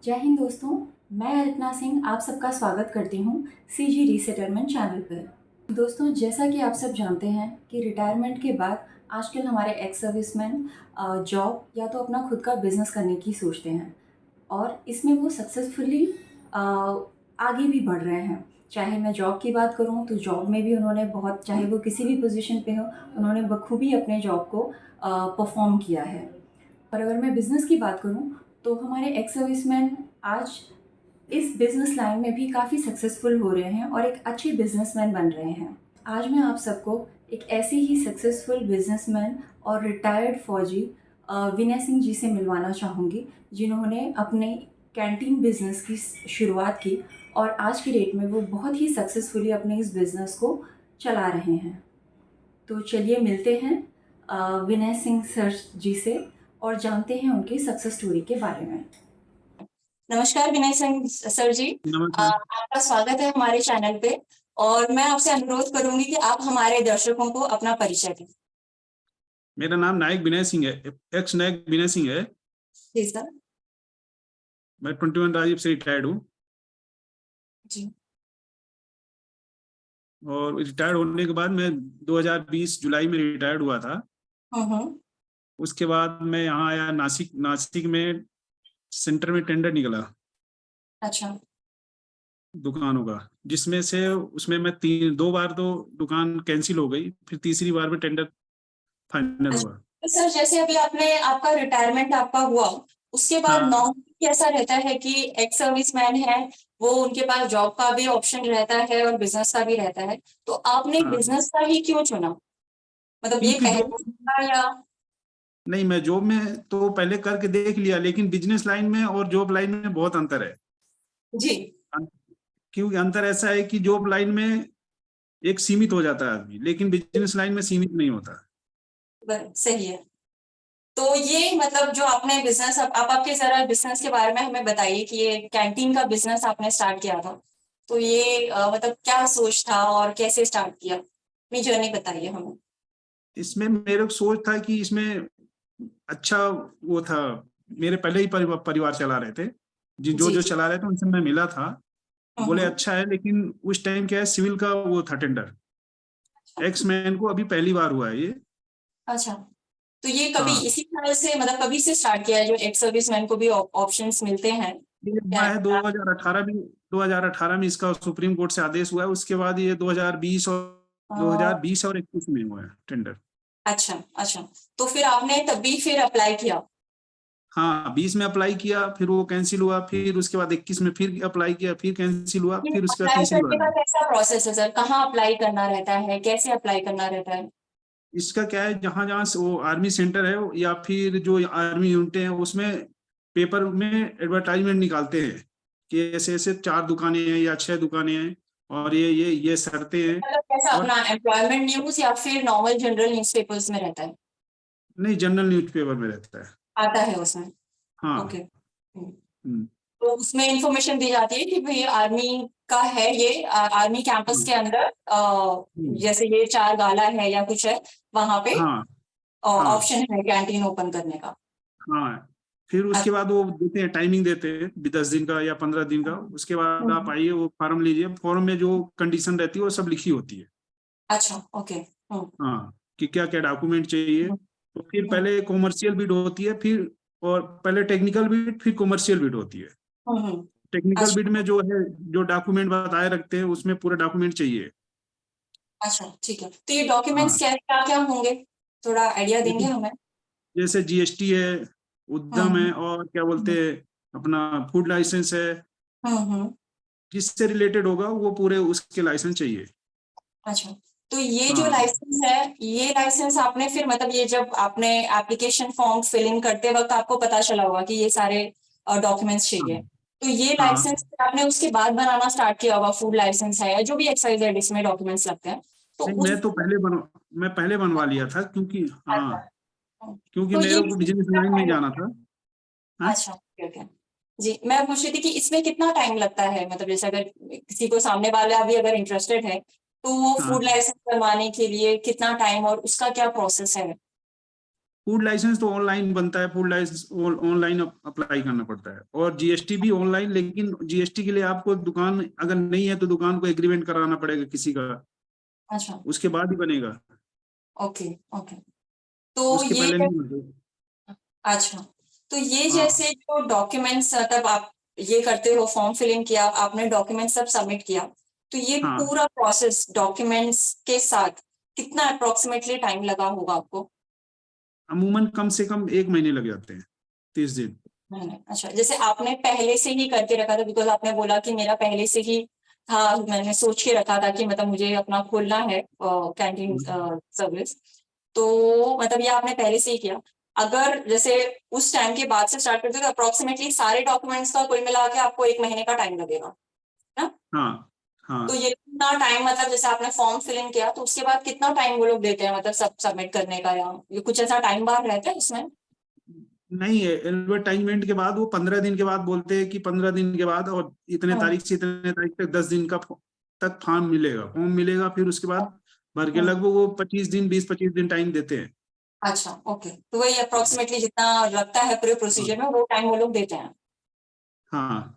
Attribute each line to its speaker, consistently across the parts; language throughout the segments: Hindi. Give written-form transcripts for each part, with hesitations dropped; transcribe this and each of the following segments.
Speaker 1: जय हिंद दोस्तों, मैं अरिपना सिंह आप सबका स्वागत करती हूँ सीजी रीसेटलमेंट चैनल पर। दोस्तों, जैसा कि आप सब जानते हैं कि रिटायरमेंट के बाद आजकल हमारे एक्स सर्विसमैन जॉब या तो अपना खुद का बिजनेस करने की सोचते हैं और इसमें वो सक्सेसफुली आगे भी बढ़ रहे हैं। चाहे मैं जॉब की बात करूं तो जॉब में भी उन्होंने बहुत, चाहे वो किसी भी पोजीशन पे हो, उन्होंने बखूबी अपने जॉब को परफॉर्म किया है। और अगर मैं बिज़नेस की बात करूं तो हमारे एक्स सर्विसमैन आज इस बिज़नेस लाइन में भी काफ़ी सक्सेसफुल हो रहे हैं और एक अच्छे बिजनेसमैन बन रहे हैं। आज मैं आप सबको एक ऐसे ही सक्सेसफुल बिजनेसमैन और रिटायर्ड फौजी विनय सिंह जी से मिलवाना चाहूँगी, जिन्होंने अपने कैंटीन बिजनेस की शुरुआत की और आज की डेट में वो बहुत ही सक्सेसफुली अपने इस बिज़नेस को चला रहे हैं। तो चलिए मिलते हैं विनय सिंह सर जी से और जानते हैं उनकी सक्सेस स्टोरी के बारे में। नमस्कार विनय सिंह सर जी,
Speaker 2: नमस्कार।
Speaker 1: आपका स्वागत है हमारे चैनल पे और मैं आपसे अनुरोध करूंगी कि आप हमारे दर्शकों को अपना परिचय दें।
Speaker 2: मेरा नाम नायक विनय सिंह है, एक्स नायक विनय सिंह है।
Speaker 1: जी सर।
Speaker 2: मैं 21 राजीव से रिटायर्ड हूँ
Speaker 1: जी।
Speaker 2: और रिटायर्ड होने के बाद मैं 2020 जुलाई में रिटायर्ड हुआ था।
Speaker 1: हम्म।
Speaker 2: उसके बाद मैं यहाँ आया नासिक में सेंटर में टेंडर निकला
Speaker 1: अच्छा।
Speaker 2: दुकानों का, जिसमें से उसमें मैं दो बार तो दुकान कैंसिल हो गई, फिर तीसरी बार में टेंडर फाइनल
Speaker 1: अच्छा,
Speaker 2: हुआ।
Speaker 1: तो सर जैसे अभी आपने आपका रिटायरमेंट आपका हुआ, उसके बाद
Speaker 2: हाँ
Speaker 1: नॉर्मली कैसा रहता है कि एक्स सर्विसमैन है, वो उनके पास जॉब का भी ऑप्शन रहता है और बिजनेस का भी रहता है, तो आपने
Speaker 2: हाँ,
Speaker 1: बिजनेस का ही क्यों चुना? मतलब ये
Speaker 2: क्योंकि
Speaker 1: पहले
Speaker 2: जॉब
Speaker 1: से था या?
Speaker 2: नहीं, मैं जॉब में तो पहले करके देख लिया, लेकिन बिजनेस लाइन में और जॉब लाइन में बहुत अंतर है।
Speaker 1: जी।
Speaker 2: क्योंकि अंतर ऐसा है कि जॉब लाइन में एक सीमित हो जाता है आदमी, लेकिन बिजनेस लाइन में सीमित नहीं होता।
Speaker 1: सही है। तो ये मतलब जो आपने बिजनेस, आप आपके जरा बिजनेस के बारे में हमें बताइए कि ये कैंटीन का बिजनेस आपने स्टार्ट किया था, तो ये मतलब क्या सोच था और कैसे स्टार्ट किया, अपनी जर्नी बताइए हमें।
Speaker 2: इसमें मेरे को सोच था कि इसमें अच्छा वो था, मेरे पहले ही परिवार चला रहे थे, जो
Speaker 1: जी
Speaker 2: जो
Speaker 1: जी।
Speaker 2: चला रहे थे उनसे मैं मिला था। बोले
Speaker 1: हम्म।
Speaker 2: अच्छा है, लेकिन उस टाइम क्या है, सिविल का वो था टेंडर। एक्स मैन को अभी पहली बार हुआ है ये।
Speaker 1: अच्छा, तो ये कभी
Speaker 2: हाँ,
Speaker 1: इसी तरह से, मतलब कभी से स्टार्ट किया है जो एक्स सर्विसमैन को भी ऑप्शंस मिलते हैं?
Speaker 2: ये हुआ है 2018 भी। 2018 में इसका सुप्रीम कोर्ट से आदेश हुआ है, उसके बाद ये 2020 और 21 में हुआ है टेंडर।
Speaker 1: अच्छा अच्छा, तो फिर आपने तभी फिर अप्लाई किया?
Speaker 2: हाँ, 20 में अप्लाई किया, फिर वो कैंसिल हुआ, फिर उसके बाद 21 में फिर अप्लाई किया, फिर कैंसिल हुआ,
Speaker 1: ये
Speaker 2: फिर उसके बाद
Speaker 1: अप्लाई
Speaker 2: तीसरी
Speaker 1: करने
Speaker 2: बार
Speaker 1: का
Speaker 2: हुआ।
Speaker 1: कैसा प्रोसेस है सर? कहाँ अप्लाई करना रहता है, कैसे अप्लाई करना रहता है?
Speaker 2: इसका क्या है, जहां जहां से वो आर्मी सेंटर है या फिर जो आर्मी यूनिटें हैं, उसमें पेपर में एडवर्टाइजमेंट निकालते हैं कि ऐसे ऐसे 4 दुकानें हैं या 6 दुकानें हैं और ये शर्तें हैं।
Speaker 1: मतलब कैसा,
Speaker 2: और
Speaker 1: अपना एम्प्लॉयमेंट न्यूज या फिर नॉर्मल जनरल न्यूज़पेपर्स में रहता है?
Speaker 2: नहीं, जनरल न्यूज़पेपर में रहता है।
Speaker 1: आता है उसमें? ओके।
Speaker 2: हाँ। हम्म,
Speaker 1: तो उसमें इंफॉर्मेशन दी जाती है कि भाई आर्मी का है ये, आर्मी कैंपस
Speaker 2: हाँ,
Speaker 1: के अंदर
Speaker 2: हम्म,
Speaker 1: जैसे ये चार गाला है या कुछ है, वहां पे
Speaker 2: हाँ, हाँ,
Speaker 1: ऑप्शन है कैंटीन ओपन करने का।
Speaker 2: हाँ। फिर उसके बाद वो देते हैं, टाइमिंग देते हैं 10 दिन का या 15 दिन का। उसके बाद आप आइए, वो फॉर्म लीजिए, फॉर्म में जो कंडीशन रहती है वो सब लिखी होती है।
Speaker 1: अच्छा ओके।
Speaker 2: हाँ, कि क्या क्या डॉक्यूमेंट चाहिए। तो फिर पहले कॉमर्शियल बिड होती है, फिर और पहले टेक्निकल बिड, फिर कॉमर्शियल बिड होती है। टेक्निकल बिड
Speaker 1: अच्छा
Speaker 2: में जो है, जो डॉक्यूमेंट बताए रखते हैं, उसमें पूरे डॉक्यूमेंट चाहिए।
Speaker 1: अच्छा, ठीक है, तो ये डॉक्यूमेंट्स
Speaker 2: हाँ,
Speaker 1: क्या क्या होंगे, थोड़ा आइडिया देंगे
Speaker 2: जैसे
Speaker 1: हमें?
Speaker 2: जैसे जीएसटी है, उद्यम है,
Speaker 1: हम्म
Speaker 2: और क्या बोलते हैं, अपना फूड लाइसेंस है।
Speaker 1: हम्म।
Speaker 2: जिससे रिलेटेड होगा वो पूरे उसके लाइसेंस चाहिए।
Speaker 1: अच्छा, तो ये जो
Speaker 2: हाँ,
Speaker 1: लाइसेंस है, ये लाइसेंस आपने फिर मतलब ये जब आपने एप्लीकेशन फॉर्म फिल इन करते वक्त आपको पता चला होगा कि ये सारे डॉक्यूमेंट्स
Speaker 2: हाँ,
Speaker 1: चाहिए, तो ये
Speaker 2: हाँ।
Speaker 1: लाइसेंस आपने उसके बाद बनाना स्टार्ट किया होगा, फूड लाइसेंस है या जो भी एक्साइज है इसमें डॉक्यूमेंट्स लगते हैं, तो
Speaker 2: नहीं,
Speaker 1: उस।
Speaker 2: मैं पहले बनवा लिया था, क्योंकि
Speaker 1: अच्छा,
Speaker 2: हाँ, क्योंकि
Speaker 1: तो ये
Speaker 2: मेरे को बिजनेस
Speaker 1: कितना
Speaker 2: लाइन में
Speaker 1: टाइम
Speaker 2: जाना
Speaker 1: लगता है?
Speaker 2: था। हाँ,
Speaker 1: अच्छा ओके ओके। जी, मैं पूछ रही थी कि इसमें कितना टाइम लगता है, मतलब जैसे अगर किसी को सामने वाला भी अगर इंटरेस्टेड है तो वो
Speaker 2: हाँ।
Speaker 1: फूड लाइसेंस बनवाने के लिए कितना टाइम और उसका क्या प्रोसेस है?
Speaker 2: फूड लाइसेंस तो ऑनलाइन बनता है, फूड लाइसेंस ऑनलाइन अप्लाई करना पड़ता है, और जीएसटी भी ऑनलाइन, लेकिन जीएसटी के लिए आपको दुकान अगर नहीं है तो दुकान को एग्रीमेंट कराना पड़ेगा किसी का,
Speaker 1: अच्छा।
Speaker 2: उसके बाद ही बनेगा,
Speaker 1: ओके। ओके। तो
Speaker 2: उसके
Speaker 1: ये
Speaker 2: पहले नहीं बनेगा।
Speaker 1: अच्छा, तो ये
Speaker 2: हाँ
Speaker 1: जैसे जो डॉक्यूमेंट्स तब आप ये करते हो, फॉर्म फिलिंग किया आपने, डॉक्यूमेंट्स सब सबमिट किया, तो ये
Speaker 2: हाँ,
Speaker 1: पूरा प्रोसेस डॉक्यूमेंट्स के साथ कितना अप्रोक्सीमेटली टाइम लगा होगा आपको?
Speaker 2: अमूमन कम से कम 1 महीने लग जाते हैं, 30 दिन।
Speaker 1: अच्छा, जैसे आपने पहले से ही करके रखा था, बिकॉज आपने बोला कि मेरा पहले से ही था, मैंने सोच के रखा था कि मतलब मुझे अपना खोलना है कैंटीन सर्विस, तो मतलब ये आपने पहले से ही किया। अगर जैसे उस टाइम के बाद से स्टार्ट करते हो तो अप्रोक्सीमेटली सारे डॉक्यूमेंट्स का कुल मिला के आपको 1 महीने का टाइम लगेगा ना?
Speaker 2: हाँ
Speaker 1: तो
Speaker 2: हाँ।
Speaker 1: ये कितना टाइम, मतलब जैसे आपने फॉर्म फिलिंग किया तो उसके बाद कितना टाइम वो लोग देते हैं, मतलब सब सबमिट करने का, या ये कुछ ऐसा टाइम बार रहता है इसमें?
Speaker 2: नहीं है, एडवर्टाइजमेंट के बाद वो 15 दिन के बाद बोलते हैं कि 15 दिन के बाद और इतने
Speaker 1: हम्म।
Speaker 2: तारीख से इतने तारीख तक 10 दिन का तक फॉर्म मिलेगा, फिर उसके बाद भर के
Speaker 1: हम्म।
Speaker 2: लगभग वो 25 दिन 20-25 दिन टाइम देते हैं।
Speaker 1: अच्छा, ओके, तो वही अप्रोक्सीमेटली जितना लगता है पूरे
Speaker 2: हाँ
Speaker 1: प्रोसीजर में वो टाइम वो लोग देते हैं।
Speaker 2: हाँ।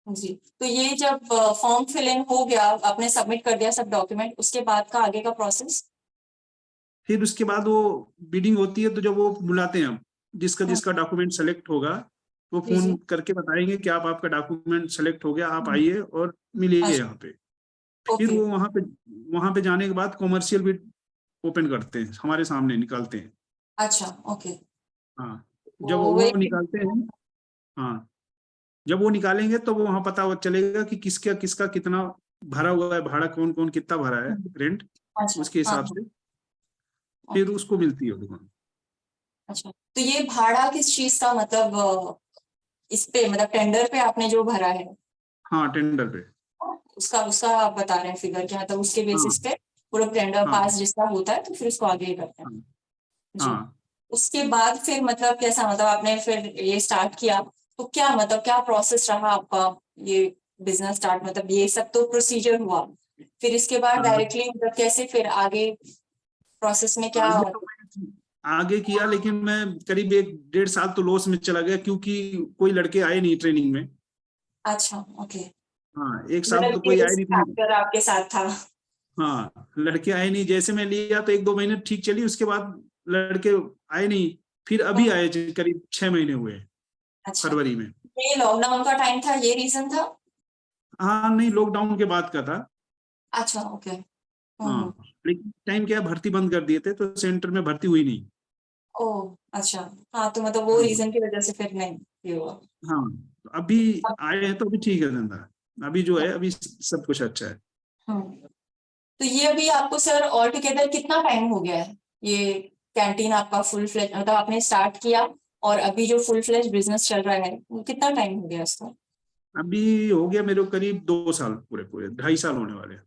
Speaker 1: जी। तो ये जब फॉर्म फिलिंग हो गया, आपने सबमिट कर दिया सब डॉक्यूमेंट, उसके बाद का आगे का प्रोसेस?
Speaker 2: फिर उसके बाद वो बिडिंग होती है, तो जब वो बुलाते हैं, हम जिसका जिसका डॉक्यूमेंट सेलेक्ट होगा वो
Speaker 1: जी
Speaker 2: फोन
Speaker 1: जी।
Speaker 2: करके बताएंगे कि आप, आपका डॉक्यूमेंट सेलेक्ट हो गया, आप
Speaker 1: हम्म।
Speaker 2: आइए और मिलिए
Speaker 1: अच्छा।
Speaker 2: यहाँ पे। फिर
Speaker 1: ओके।
Speaker 2: वो वहां पे जाने के बाद कॉमर्शियल बिड ओपन करते हैं, हमारे सामने निकालते हैं।
Speaker 1: अच्छा। ओके।
Speaker 2: हाँ, जब
Speaker 1: तो
Speaker 2: वो
Speaker 1: वही।
Speaker 2: निकालते हैं, हाँ, जब वो निकालेंगे तो वो वहां पता चलेगा कि किसका किसका कितना भरा हुआ है, भाड़ा कौन कौन कितना भरा है, रेंट,
Speaker 1: अच्छा।
Speaker 2: उसके
Speaker 1: हाँ
Speaker 2: हिसाब
Speaker 1: हाँ।
Speaker 2: से फिर
Speaker 1: ओके।
Speaker 2: उसको मिलती है दुकान।
Speaker 1: अच्छा, तो ये भाड़ा किस चीज का, मतलब इस पे, मतलब टेंडर पे आपने जो भरा है,
Speaker 2: हाँ, टेंडर पे।
Speaker 1: उसका उसका आप बता रहे हैं फिगर, क्या मतलब उसके
Speaker 2: हाँ
Speaker 1: बेसिस पे वो लोग टेंडर
Speaker 2: हाँ
Speaker 1: पास जिसका होता है तो फिर उसको आगे करते हैं?
Speaker 2: हाँ
Speaker 1: जी।
Speaker 2: हाँ।
Speaker 1: उसके बाद फिर मतलब कैसा, मतलब आपने फिर ये स्टार्ट किया, तो क्या मतलब क्या प्रोसेस रहा आपका, ये बिजनेस स्टार्ट, मतलब ये सब तो प्रोसीजर हुआ, फिर इसके बाद
Speaker 2: हाँ,
Speaker 1: डायरेक्टली मतलब कैसे फिर आगे प्रोसेस में क्या?
Speaker 2: आगे तो मैं आगे किया, लेकिन मैं करीब 1-1.5 साल तो लॉस में चला गया, क्योंकि कोई लड़के आए नहीं ट्रेनिंग में।
Speaker 1: अच्छा। ओके।
Speaker 2: हाँ, 1 साल तो
Speaker 1: मतलब
Speaker 2: कोई
Speaker 1: ये
Speaker 2: आए नहीं थे।
Speaker 1: फैक्टर आपके साथ था?
Speaker 2: हाँ, लड़के आए नहीं, जैसे मैं लिया तो 1-2 महीने ठीक चली, उसके बाद लड़के आए नहीं। फिर अभी
Speaker 1: हम्म।
Speaker 2: आए, करीब 6 महीने हुए,
Speaker 1: अच्छा,
Speaker 2: फरवरी में।
Speaker 1: ये लॉकडाउन का टाइम था, ये रीजन था?
Speaker 2: हाँ, नहीं, लॉकडाउन के बाद का था।
Speaker 1: अच्छा। ओके।
Speaker 2: हाँ, लेकिन टाइम क्या, भर्ती बंद कर दिए थे तो सेंटर में भर्ती हुई नहीं।
Speaker 1: ओह अच्छा। हाँ, तो मतलब वो
Speaker 2: हाँ
Speaker 1: रीजन की वजह से फिर नहीं ये हुआ।
Speaker 2: हाँ, तो अभी आए हैं तो अभी ठीक है धंधा, अभी जो है अभी सब कुछ अच्छा है।
Speaker 1: हम्म। तो ये अभी आपको सर ऑल टुगेदर कितना टाइम हो गया है, ये कैंटीन आपका फुल फ्लेज, मतलब आपने स्टार्ट किया और अभी जो फुल फ्लेज बिजनेस चल रहा है वो कितना टाइम हो गया इसका?
Speaker 2: अभी हो गया मेरे को करीब 2 साल, पूरे पूरे 2.5 साल होने वाले हैं।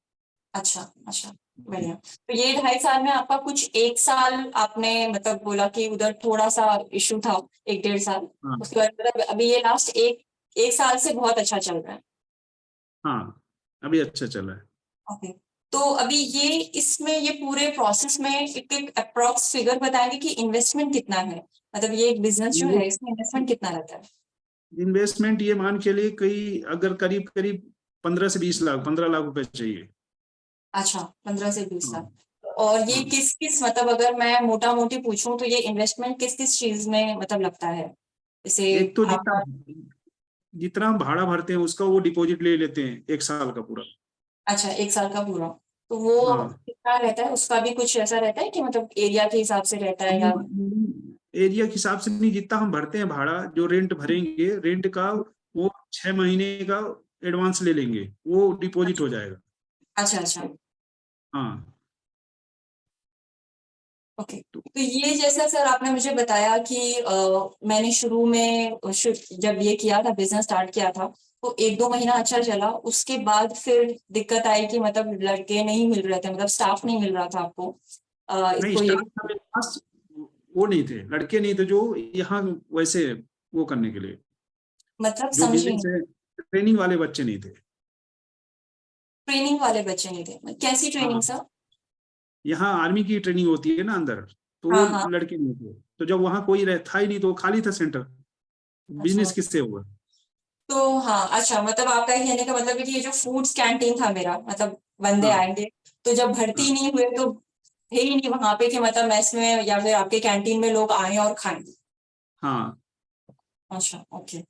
Speaker 1: अच्छा। अच्छा। बढ़िया। तो ये 2.5 साल में आपका कुछ 1 साल आपने मतलब बोला कि उधर थोड़ा सा इशू था, 1-1.5 साल,
Speaker 2: हाँ
Speaker 1: उसके बाद मतलब अभी ये लास्ट एक एक साल से बहुत अच्छा चल रहा है?
Speaker 2: हाँ, अभी अच्छा चल रहा है।
Speaker 1: ओके। तो अभी ये इसमें ये पूरे प्रोसेस में एक अप्रॉक्स फिगर बताएंगे कि इन्वेस्टमेंट कितना है, मतलब ये एक बिजनेस जो है इसमें इन्वेस्टमेंट कितना रहता है?
Speaker 2: इन्वेस्टमेंट ये मान के लिए कई, अगर करीब करीब 15 से 20 लाख, 15 लाख रुपए चाहिए।
Speaker 1: अच्छा, 15 से 20 लाख।
Speaker 2: हाँ
Speaker 1: और ये
Speaker 2: हाँ।
Speaker 1: किस किस, मतलब अगर मैं मोटा मोटी पूछूं तो ये इन्वेस्टमेंट किस किस चीज में मतलब लगता है, जैसे
Speaker 2: एक तो जितना
Speaker 1: आपका?
Speaker 2: जितना हम भाड़ा भरते हैं उसका वो डिपॉजिट ले लेते हैं 1 साल का पूरा।
Speaker 1: अच्छा, 1 साल का पूरा, तो वो
Speaker 2: हाँ,
Speaker 1: कितना रहता है, उसका भी कुछ ऐसा रहता है कि मतलब एरिया के हिसाब से रहता है या?
Speaker 2: एरिया के हिसाब से नहीं, जितना हम भरते हैं भाड़ा, जो रेंट भरेंगे, रेंट का वो 6 महीने का एडवांस ले लेंगे, वो डिपॉजिट हो जाएगा।
Speaker 1: अच्छा। अच्छा।
Speaker 2: हाँ
Speaker 1: ओके।
Speaker 2: तो
Speaker 1: तो ये जैसा सर आपने मुझे बताया कि मैंने शुरू में जब ये किया था, बिजनेस स्टार्ट किया था, तो 1-2 महीना अच्छा चला, उसके बाद फिर दिक्कत आई कि मतलब लड़के नहीं मिल रहे थे, मतलब स्टाफ नहीं मिल रहा था आपको
Speaker 2: नहीं,
Speaker 1: इसको ये,
Speaker 2: स्टाफ का मेरे पास वो नहीं थे, लड़के नहीं थे जो यहाँ वैसे वो करने के लिए,
Speaker 1: मतलब
Speaker 2: जो
Speaker 1: समझी
Speaker 2: बिजनेस
Speaker 1: नहीं।
Speaker 2: है, ट्रेनिंग वाले बच्चे नहीं थे।
Speaker 1: ट्रेनिंग वाले बच्चे नहीं थे? कैसी ट्रेनिंग
Speaker 2: हाँ,
Speaker 1: सर?
Speaker 2: यहाँ आर्मी की ट्रेनिंग होती है ना अंदर, तो
Speaker 1: हाँ
Speaker 2: वो
Speaker 1: हाँ।
Speaker 2: लड़के नहीं थे। तो जब वहां कोई था ही नहीं तो खाली था सेंटर,
Speaker 1: अच्छा
Speaker 2: बिजनेस किससे होगा?
Speaker 1: तो हाँ, अच्छा मतलब आपका ये कहने का मतलब है कि ये जो फूड्स कैंटीन था मेरा, मतलब बंदे
Speaker 2: हाँ
Speaker 1: आएंगे तो जब भर्ती
Speaker 2: हाँ
Speaker 1: नहीं हुए तो थे ही नहीं वहां पे कि मतलब मेस में या फिर आपके कैंटीन में लोग आए और खाएं।
Speaker 2: हाँ।
Speaker 1: अच्छा ओके,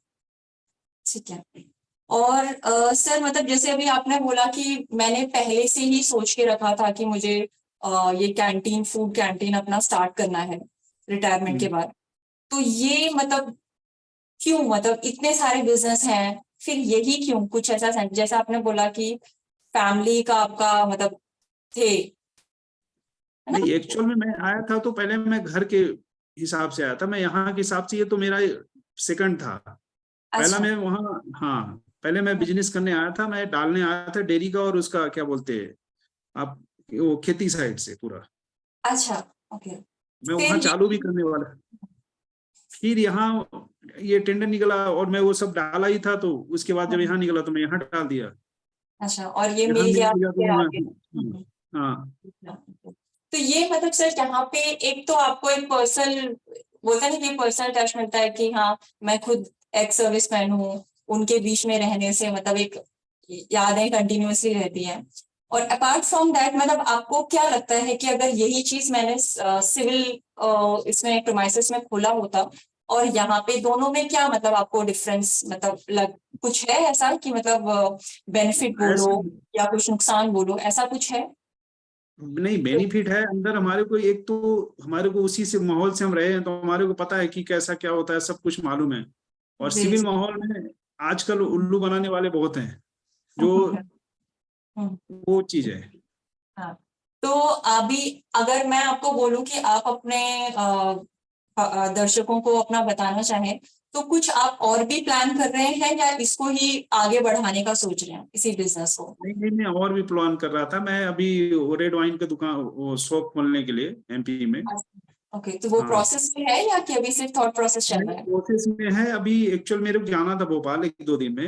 Speaker 1: ठीक है। और सर मतलब जैसे अभी आपने बोला कि मैंने पहले से ही सोच के रखा था कि मुझे ये कैंटीन, फूड कैंटीन अपना स्टार्ट करना है रिटायरमेंट के
Speaker 2: हम्म।
Speaker 1: बाद। तो ये मतलब क्यों, मतलब इतने सारे बिजनेस हैं, फिर यही क्यों? कुछ ऐसा जैसा आपने बोला कि फैमिली का आपका मतलब थे, है ना?
Speaker 2: नहीं, एक्चुअल में मैं आया था तो पहले मैं घर के हिसाब से आया था, मैं यहाँ के हिसाब से, ये तो मेरा सेकंड था। पहला
Speaker 1: अच्छा।
Speaker 2: मैं वहाँ, हाँ पहले मैं बिजनेस करने आया था, मैं डालने आया था डेयरी का, और उसका क्या बोलते हैं आप, वो खेती साइड से पूरा
Speaker 1: अच्छा ओके।
Speaker 2: मैं
Speaker 1: फिर
Speaker 2: वहाँ
Speaker 1: ये,
Speaker 2: चालू भी करने वाला। फिर यहाँ ये टेंडर निकला और मैं वो सब डाला ही था, तो उसके बाद जब यहाँ निकला तो मैं यहाँ डाल दिया।
Speaker 1: अच्छा और ये
Speaker 2: यहाँ
Speaker 1: मिल
Speaker 2: मिल
Speaker 1: गया
Speaker 2: गया तो
Speaker 1: फिर
Speaker 2: वहाँ।
Speaker 1: आगे।
Speaker 2: हाँ
Speaker 1: तो ये मतलब सर यहाँ पे एक तो आपको एक पर्सनल, बोलते हैं ना कि पर्सनल टच मिलता है कि हाँ मैं खुद एक्स सर्विस मैन हूँ, उनके बीच में रहने से मतलब एक यादें कंटिन्यूअसली रहती हैं। और अपार्ट फ्रॉम दैट मतलब आपको क्या लगता है कि अगर यही चीज मैंने सिविल इसमें प्रोमाइसेस में खोला होता और यहाँ पे, दोनों में क्या मतलब आपको डिफरेंस मतलब कुछ है ऐसा कि मतलब बेनिफिट बोलो
Speaker 2: ऐसा
Speaker 1: या कुछ नुकसान बोलो, ऐसा कुछ है?
Speaker 2: नहीं, बेनिफिट है अंदर हमारे को। एक तो हमारे को उसी से माहौल से हम रहे हैं तो हमारे को पता है कि कैसा क्या होता है, सब कुछ मालूम है। और
Speaker 1: जी
Speaker 2: सिविल
Speaker 1: जी।
Speaker 2: माहौल में आजकल उल्लू बनाने वाले बहुत हैं, जो
Speaker 1: हम्म,
Speaker 2: वो चीज है।
Speaker 1: हाँ। तो अभी अगर मैं आपको बोलूं कि आप अपने दर्शकों को अपना बताना चाहें तो कुछ आप और भी प्लान कर रहे हैं या इसको ही आगे बढ़ाने का सोच रहे हैं, इसी बिजनेस को?
Speaker 2: नहीं नहीं, मैं और भी प्लान कर रहा था। मैं अभी रेड वाइन का दुकान, वो शॉप खोलने के लिए एमपी में।
Speaker 1: ओके, तो वो
Speaker 2: हाँ,
Speaker 1: प्रोसेस में है या कि अभी सिर्फ थॉट प्रोसेस चल
Speaker 2: नहीं
Speaker 1: रहा
Speaker 2: प्रोसेस में है अभी। एक्चुअल मेरे को जाना था भोपाल एक दो दिन में।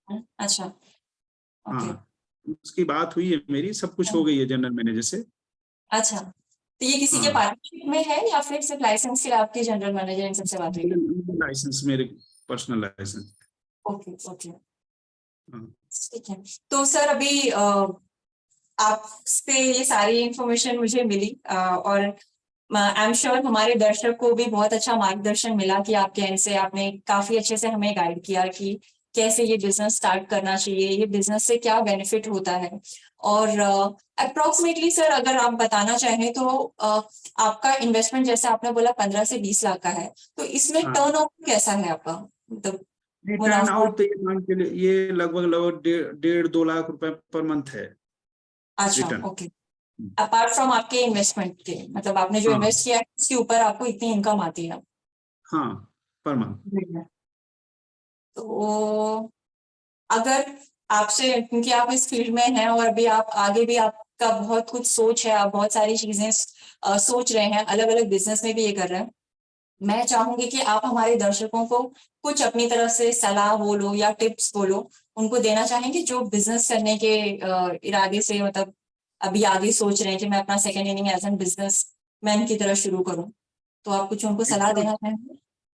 Speaker 1: है? अच्छा ओके।
Speaker 2: हाँ, उसकी बात हुई है मेरी, सब कुछ हो गई है जनरल मैनेजर से।
Speaker 1: अच्छा, तो ये किसी के
Speaker 2: हाँ,
Speaker 1: पार्टनरशिप में है या फिर सिर्फ लाइसेंस के लिए आपकी जनरल मैनेजर इन सबसे बात हुई है?
Speaker 2: लाइसेंस, मेरे पर्सनल लाइसेंस।
Speaker 1: ओके ओके,
Speaker 2: हाँ।
Speaker 1: ठीक है। तो सर अभी आपसे ये सारी इंफॉर्मेशन मुझे मिली और आई एम श्योर हमारे दर्शक को भी बहुत अच्छा मार्गदर्शन मिला कि आपके एंड से आपने काफी अच्छे से हमें गाइड किया कि कैसे ये बिजनेस स्टार्ट करना चाहिए, ये बिजनेस से क्या बेनिफिट होता है। और अप्रोक्सीमेटली सर अगर आप बताना चाहें तो आपका इन्वेस्टमेंट जैसे आपने बोला 15 से 20 लाख का है, तो इसमें
Speaker 2: हाँ,
Speaker 1: टर्नओवर कैसा है आपका, मतलब
Speaker 2: नहीं टर्न
Speaker 1: मुनाफा?
Speaker 2: आउट तो ये मान के लिए ये लगभग लगभग 1.5 2 लाख रुपए पर मंथ है
Speaker 1: अच्छा
Speaker 2: रिटर्न।
Speaker 1: ओके। अपार्ट फ्रॉम आपके इन्वेस्टमेंट के, मतलब आपने जो
Speaker 2: हाँ
Speaker 1: इन्वेस्ट किया है उसके ऊपर आपको इतनी इनकम आती है?
Speaker 2: हाँ, पर मंथ।
Speaker 1: तो अगर आपसे, क्योंकि आप इस फील्ड में हैं और अभी आप आगे भी आपका बहुत कुछ सोच है, आप बहुत सारी चीजें सोच रहे हैं, अलग अलग बिजनेस में भी ये कर रहे हैं, मैं चाहूंगी कि आप हमारे दर्शकों को कुछ अपनी तरफ से सलाह बोलो या टिप्स बोलो, उनको देना चाहेंगे जो बिजनेस करने के इरादे से मतलब अभी आगे सोच रहे हैं कि मैं अपना second inning as an businessman की तरह शुरू करूं, तो आप कुछ उनको सलाह
Speaker 2: एक्चुअल
Speaker 1: देना चाहेंगे?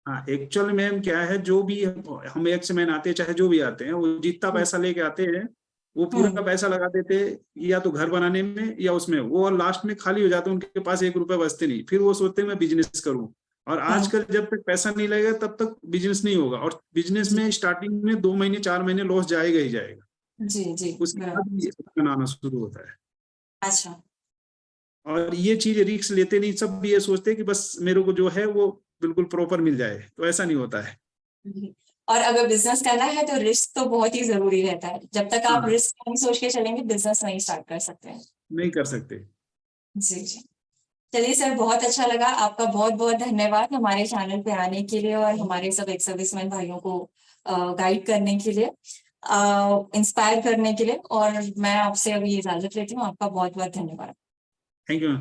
Speaker 2: हाँ, एक्चुअल में क्या है, जो भी हम एक मैन आते हैं, चाहे जो भी आते हैं, वो जितना
Speaker 1: हम्म
Speaker 2: पैसा लेके आते हैं वो पूरा
Speaker 1: हम्म
Speaker 2: पैसा लगा देते हैं, या तो घर बनाने में या उसमें, वो लास्ट में खाली हो जाते हैं, उनके पास 1 रुपए बचते नहीं। फिर वो सोचते हैं मैं बिजनेस करूं। और
Speaker 1: हम्म,
Speaker 2: आजकल जब तक पैसा नहीं लगेगा तब तक बिजनेस नहीं होगा, और बिजनेस
Speaker 1: जी
Speaker 2: में स्टार्टिंग में 2 महीने 4 महीने लॉस जाएगा ही जाएगा।
Speaker 1: जी जी
Speaker 2: उसके बाद ये बनाना शुरू होता है।
Speaker 1: अच्छा
Speaker 2: और ये चीज रिस्क लेते नहीं, सब भी ये सोचते हैं कि बस मेरे को जो है वो बिल्कुल प्रॉपर मिल जाए, तो ऐसा नहीं होता है।
Speaker 1: जी। और अगर बिजनेस करना है तो रिस्क तो बहुत ही जरूरी रहता है, जब तक आप
Speaker 2: हाँ,
Speaker 1: रिस्क नहीं सोच के चलेंगे बिजनेस नहीं स्टार्ट कर सकते हैं।
Speaker 2: नहीं कर सकते।
Speaker 1: जी जी। चलिए सर, बहुत अच्छा लगा, आपका बहुत बहुत धन्यवाद हमारे चैनल पे आने के लिए और हमारे सब एक्स सर्विसमैन भाइयों को गाइड करने के लिए, इंस्पायर करने के लिए। और मैं आपसे अभी इजाजत लेती हूँ, आपका बहुत बहुत धन्यवाद।
Speaker 2: Thank you.